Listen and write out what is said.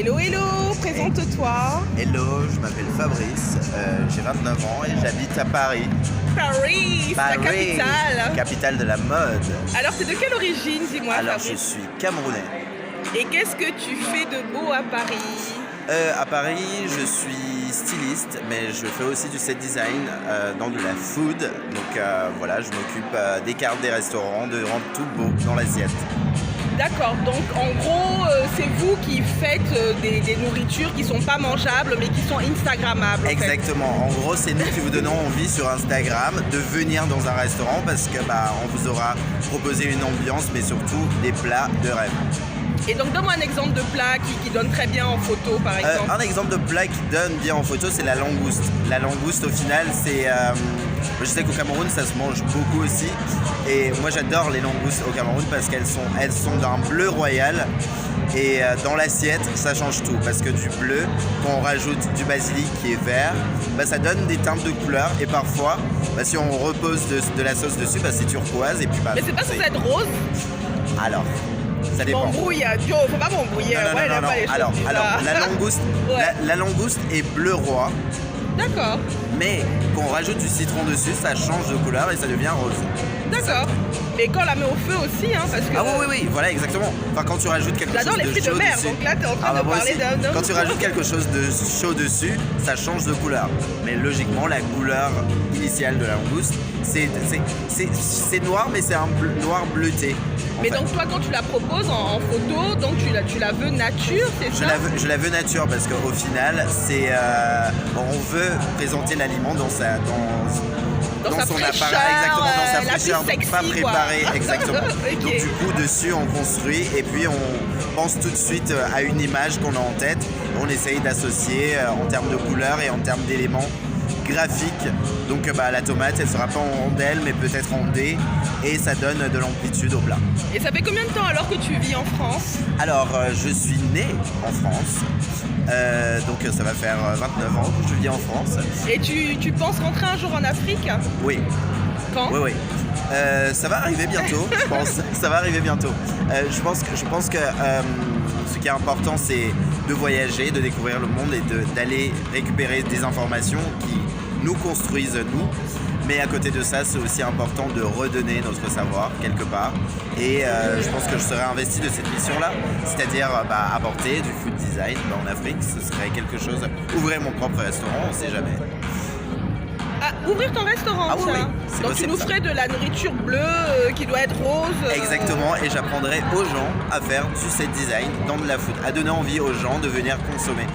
Hello, hello, présente-toi. Hello, je m'appelle Fabrice, j'ai 29 ans et j'habite à Paris. Paris, la capitale. Capitale de la mode. Alors, t'es de quelle origine, dis-moi, Alors, Fabrice? je suis camerounais. Et qu'est-ce que tu fais de beau à Paris? À Paris, je suis styliste, mais je fais aussi du set design dans de la food. Donc voilà, je m'occupe des cartes des restaurants, de rendre tout beau dans l'assiette. D'accord, donc en gros, c'est vous qui faites des nourritures qui sont pas mangeables, mais qui sont instagrammables. Exactement, en gros, c'est nous qui vous donnons envie sur Instagram de venir dans un restaurant parce que on vous aura proposé une ambiance, mais surtout des plats de rêve. Et donc, donne-moi un exemple de plat qui donne très bien en photo, par exemple. Un exemple de plat qui donne bien en photo, c'est la langouste. La langouste, au final, c'est... je sais qu'au Cameroun, ça se mange beaucoup aussi. Et moi, j'adore les langoustes au Cameroun parce qu'elles sont d'un bleu royal. Et dans l'assiette, ça change tout. Parce que du bleu, quand on rajoute du basilic qui est vert, ça donne des teintes de couleurs. Et parfois, si on repose de la sauce dessus, c'est turquoise. Et puis, mais c'est pas censé être rose? Alors... ça dépend. M'embrouille, faut pas m'embrouiller. Non. Alors, la langouste est bleu roi. D'accord. Mais quand on rajoute du citron dessus, ça change de couleur et ça devient rose. D'accord. Mais quand on la met au feu aussi, parce que... Ah oui, voilà, exactement. Enfin, quand tu rajoutes quelque chose de chaud dessus... J'adore les fruits de mer, donc là, t'es en train de parler d'un... Quand tu rajoutes quelque chose de chaud dessus, ça change de couleur. Mais logiquement, la couleur initiale de la langouste, c'est noir, mais c'est un noir bleuté. Mais donc toi, quand tu la proposes en photo, donc tu la veux nature, c'est ça? Je la veux nature parce qu'au final, on veut présenter l'aliment dans son fraîcheur, appareil, exactement, dans sa fraîcheur, sexy, pas préparé, exactement. Okay. Donc du coup, dessus, on construit et puis on pense tout de suite à une image qu'on a en tête. On essaye d'associer en termes de couleurs et en termes d'éléments graphiques. Donc la tomate, elle sera pas en rondelle, mais peut-être en dés, et ça donne de l'amplitude au plat. Et ça fait combien de temps alors que tu vis en France? Alors, je suis né en France. Donc ça va faire 29 ans que je vis en France. Et tu penses rentrer un jour en Afrique? Oui. Quand? Oui. Ça va arriver bientôt, je pense. Ça va arriver bientôt. Je pense que ce qui est important, c'est de voyager, de découvrir le monde et d'aller récupérer des informations qui nous construisent nous. Mais à côté de ça, c'est aussi important de redonner notre savoir quelque part. Et je pense que je serais investi de cette mission-là, c'est-à-dire apporter du food design en Afrique. Ce serait quelque chose. Ouvrir mon propre restaurant, on ne sait jamais. Ah, ouvrir ton restaurant, oui, donc tu nous ferais de la nourriture bleue qui doit être rose. Exactement, et j'apprendrai aux gens à faire du set design dans de la food, à donner envie aux gens de venir consommer.